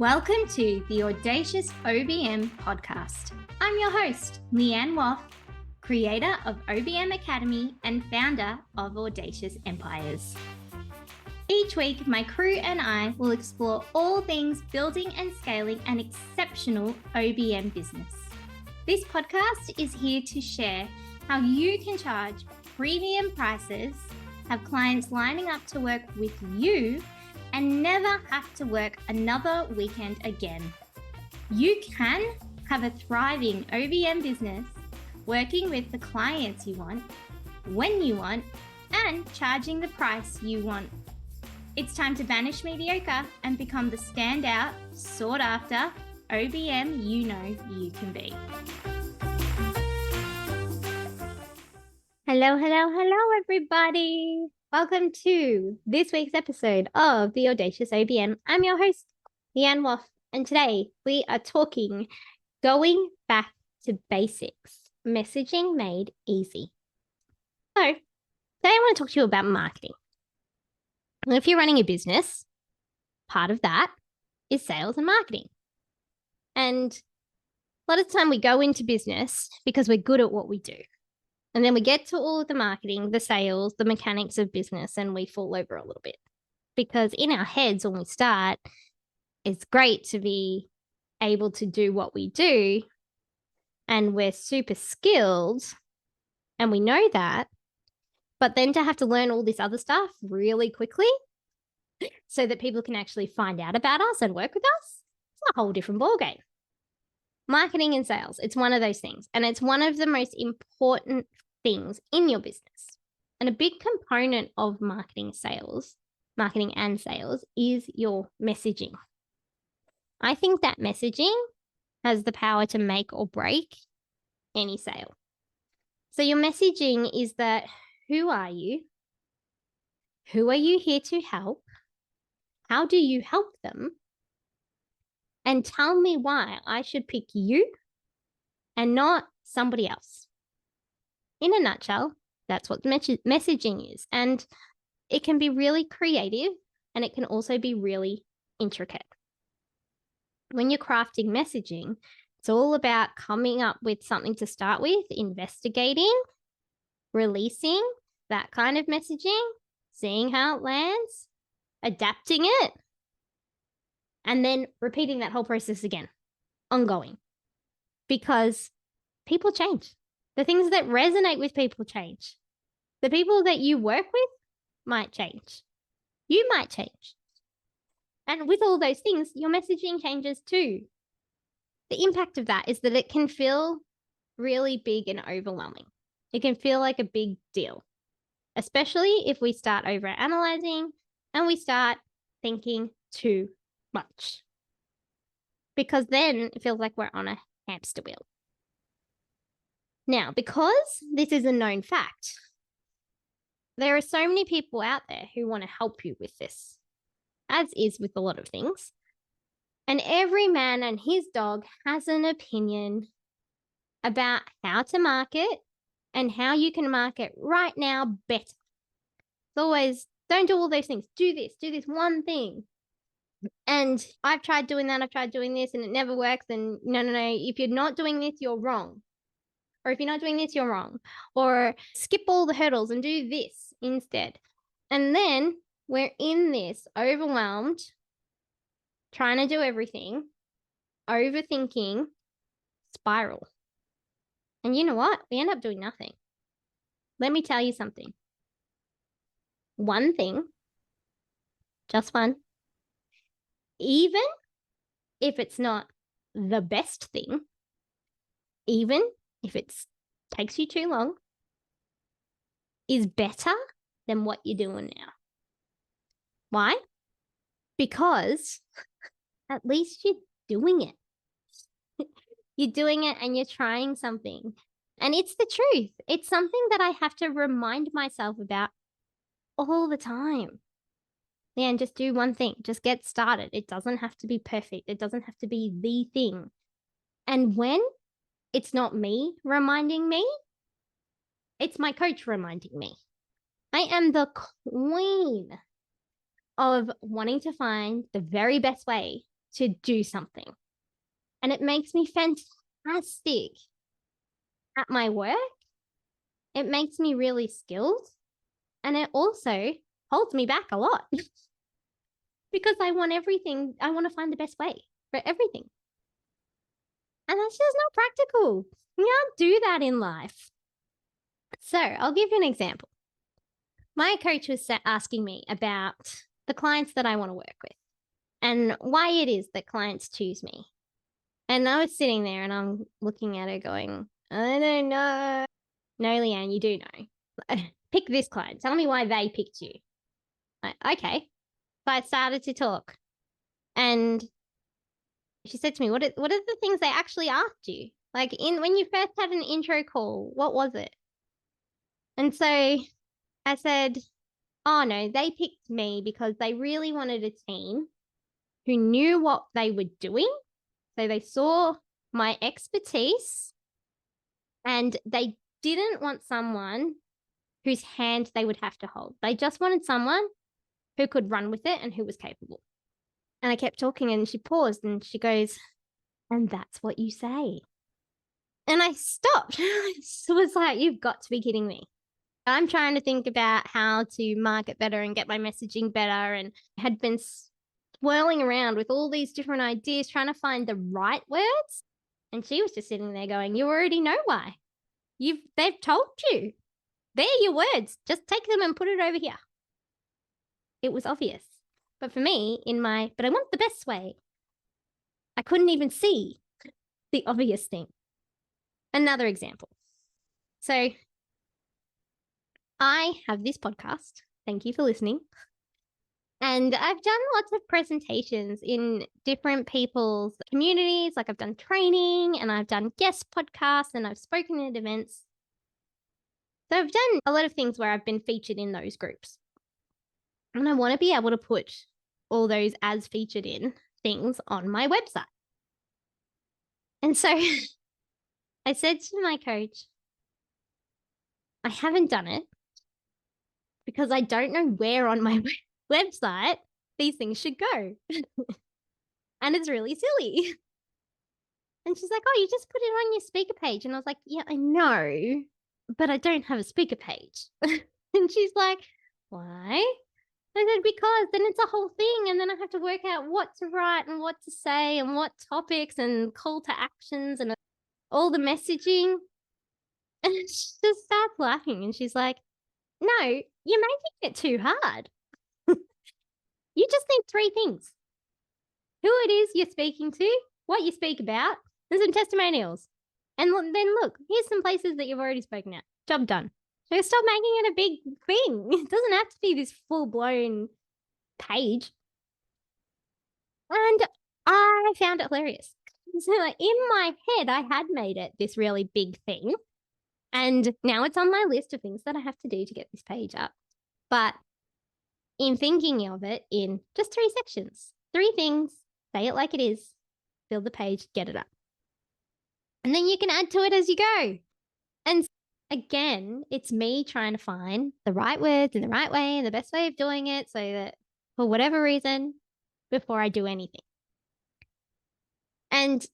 Welcome to the Audacious OBM podcast. I'm your host, Leanne, creator of OBM Academy and founder of Audacious Empires. Each week, my crew and I will explore all things building and scaling an exceptional OBM business. This podcast is here to share how you can charge premium prices, have clients lining up to work with you, and never have to work another weekend again. You can have a thriving OBM business, working with the clients you want, when you want, and charging the price you want. It's time to banish mediocre and become the standout, sought after OBM you know you can be. Hello, everybody. Welcome to this week's episode of the Audacious OBM. I'm your host, Leanne, and today we are talking going back to basics, messaging made easy. So today I want to talk to you about marketing. And if you're running a business, part of that is sales and marketing. And a lot of the time we go into business because we're good at what we do. And then we get to all of the marketing, the sales, the mechanics of business, and we fall over a little bit. Because in our heads, when we start, it's great to be able to do what we do. And we're super skilled. And we know that. But then to have to learn all this other stuff really quickly so that people can actually find out about us and work with us, it's a whole different ballgame. Marketing and sales, it's one of those things. And it's one of the most important things in your business. And a big component of marketing and sales is your messaging. I think that messaging has the power to make or break any sale. So your messaging is that, who are you? Who are you here to help? How do you help them? And tell me why I should pick you and not somebody else. In a nutshell, that's what messaging is. And it can be really creative and it can also be really intricate. When you're crafting messaging, it's all about coming up with something to start with, investigating, releasing that kind of messaging, seeing how it lands, adapting it, and then repeating that whole process again, ongoing, because people change. The things that resonate with people change. The people that you work with might change. You might change. And with all those things, your messaging changes too. The impact of that is that it can feel really big and overwhelming. It can feel like a big deal, especially if we start overanalyzing and we start thinking too much, because then it feels like we're on a hamster wheel. Now, because this is a known fact, there are so many people out there who want to help you with this, as is with a lot of things. And every man and his dog has an opinion about how to market and how you can market right now better. It's always, don't do all those things. Do this one thing. And I've tried doing that, I've tried doing this, and it never works. And no. If you're not doing this, you're wrong. Or if you're not doing this, you're wrong. Or skip all the hurdles and do this instead. And then we're in this overwhelmed, trying to do everything, overthinking spiral. And you know what? We end up doing nothing. Let me tell you something. One thing, just one, even if it's not the best thing, even if it takes you too long, is better than what you're doing now. Why? Because at least you're doing it. You're doing it and you're trying something. And it's the truth. It's something that I have to remind myself about all the time. And just do one thing. Just get started. It doesn't have to be perfect. It doesn't have to be the thing. And when it's not me reminding me, it's my coach reminding me. I am the queen of wanting to find the very best way to do something. And it makes me fantastic at my work. It makes me really skilled. And it also holds me back a lot because I want everything. I want to find the best way for everything. And that's just not practical. You can't do that in life. So I'll give you an example. My coach was asking me about the clients that I want to work with and why it is that clients choose me. And I was sitting there and I'm looking at her going, I don't know. No, Leanne, you do know. Pick this client. Tell me why they picked you. Like, okay. So I started to talk. And she said to me, what are the things they actually asked you? Like when you first had an intro call, what was it? And so I said, oh no, they picked me because they really wanted a team who knew what they were doing. So they saw my expertise and they didn't want someone whose hand they would have to hold. They just wanted someone who could run with it and who was capable. And I kept talking and she paused and she goes, and that's what you say. And I stopped. I was like, you've got to be kidding me. I'm trying to think about how to market better and get my messaging better, and had been swirling around with all these different ideas, trying to find the right words. And she was just sitting there going, you already know why. They've told you. They're your words. Just take them and put it over here. It was obvious. But for me, but I want the best way, I couldn't even see the obvious thing. Another example. So I have this podcast. Thank you for listening. And I've done lots of presentations in different people's communities. Like I've done training and I've done guest podcasts and I've spoken at events. So I've done a lot of things where I've been featured in those groups. And I want to be able to put all those as featured in things on my website. And so I said to my coach, I haven't done it because I don't know where on my website these things should go. And it's really silly. And she's like, oh, you just put it on your speaker page. And I was like, yeah, I know, but I don't have a speaker page. And she's like, why? I said, because then it's a whole thing. And then I have to work out what to write and what to say and what topics and call to actions and all the messaging. And she just starts laughing. And she's like, no, you're making it too hard. You just need three things: who it is you're speaking to, what you speak about, and some testimonials. And then look, here's some places that you've already spoken at. Job done. So stop making it a big thing. It doesn't have to be this full-blown page. And I found it hilarious. So like, in my head, I had made it this really big thing. And now it's on my list of things that I have to do to get this page up. But in thinking of it in just 3 sections, 3 things, say it like it is, build the page, get it up. And then you can add to it as you go. And again, it's me trying to find the right words in the right way and the best way of doing it so that for whatever reason, before I do anything. And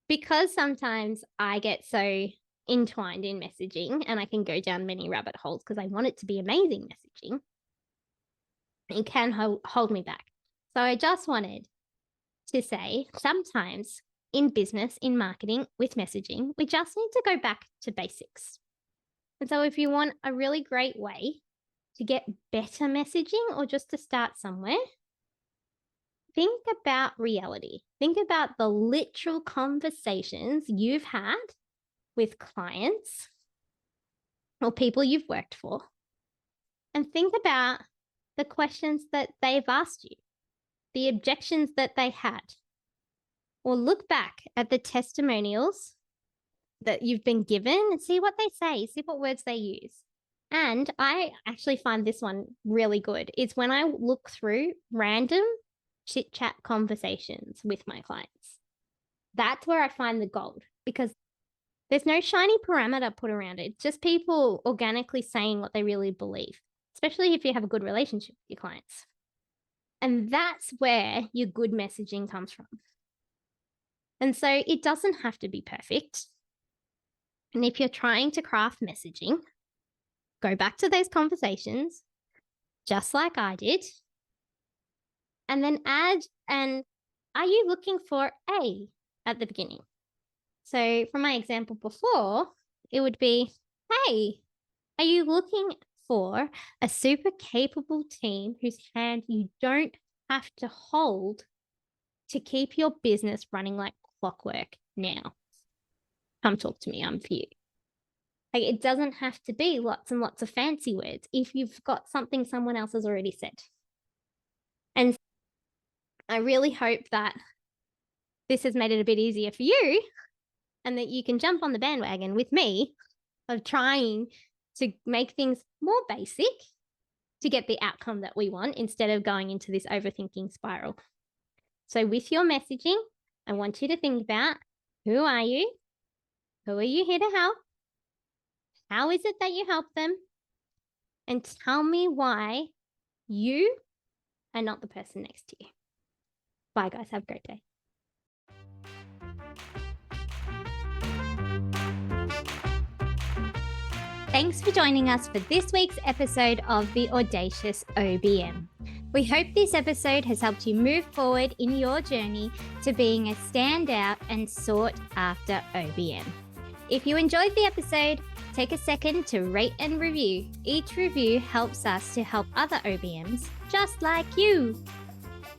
because sometimes I get so entwined in messaging and I can go down many rabbit holes because I want it to be amazing messaging, it can hold me back. So I just wanted to say sometimes in business, in marketing, with messaging, we just need to go back to basics. And so if you want a really great way to get better messaging or just to start somewhere, think about reality. Think about the literal conversations you've had with clients or people you've worked for, and think about the questions that they've asked you, the objections that they had, or look back at the testimonials that you've been given and see what they say, see what words they use. And I actually find this one really good. It's when I look through random chit chat conversations with my clients. That's where I find the gold, because there's no shiny parameter put around it. It's just people organically saying what they really believe, especially if you have a good relationship with your clients. And that's where your good messaging comes from. And so it doesn't have to be perfect. And if you're trying to craft messaging, go back to those conversations, just like I did, and then add an, are you looking for a at the beginning? So from my example before, it would be, hey, are you looking for a super capable team whose hand you don't have to hold to keep your business running like clockwork now? Come talk to me, I'm for you. Like, it doesn't have to be lots and lots of fancy words if you've got something someone else has already said. And I really hope that this has made it a bit easier for you and that you can jump on the bandwagon with me of trying to make things more basic to get the outcome that we want instead of going into this overthinking spiral. So with your messaging, I want you to think about, who are you? Who are you here to help? How is it that you help them? And tell me why you are not the person next to you. Bye, guys. Have a great day. Thanks for joining us for this week's episode of The Audacious OBM. We hope this episode has helped you move forward in your journey to being a standout and sought after OBM. If you enjoyed the episode, take a second to rate and review. Each review helps us to help other OBMs just like you.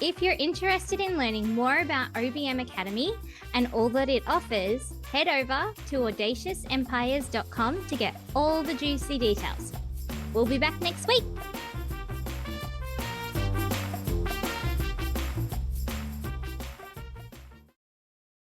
If you're interested in learning more about OBM Academy and all that it offers, head over to audaciousempires.com to get all the juicy details. We'll be back next week.